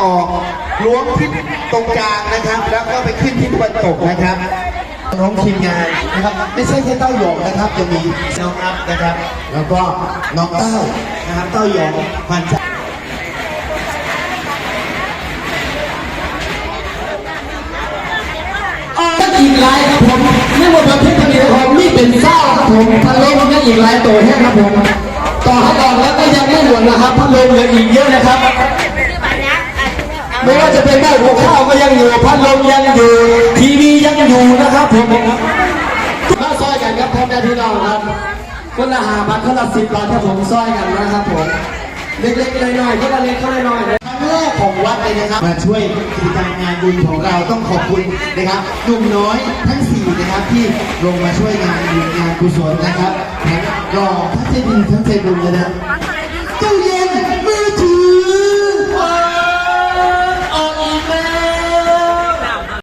ออกล้วงทิศตรงกลางนะครับ แล้วก็ไปขึ้นที่ตะวันตกนะครับน้องทีมงานนะครับไม่ใช่แค่เต้าหยองนะครับจะมีน้องอัพนะครับแล้วก็น้องเต้านะครับเต้าหยองพันธุ์อีกหลายครับผมนี่หมดประเทศนี้ของนี่เป็นเศร้าครับผมพันลมนี่อีกหลายตัวแห้งครับผมต่อให้ดอกแล้วก็ยังไม่หมดนะครับพันลมเหลืออีกเยอะนะครับไม่ว่าจะเป็นแม่หัวข้าวก็ยังอยู่พัดลมยังอยู่ทีวียังอยู่นะครับผมมาซอยกันครับพ่อแม่พี่น้องครับคนละ5 บาทคนละ10 บาทครับผมซอยกันนะครับผมเล็กๆน้อยๆคนละเล็กคนละน้อยครั้งแรกของวัดเลยนะครับมาช่วยกิจกรรมงานบุญของเราต้องขอบคุณนะครับหนุ่มน้อยทั้ง4นะครับที่ลงมาช่วยงานบุญงานกุศลนะครับทั้งรอทั้งใจดีทั้งใจบุญเลยนะตู้เย็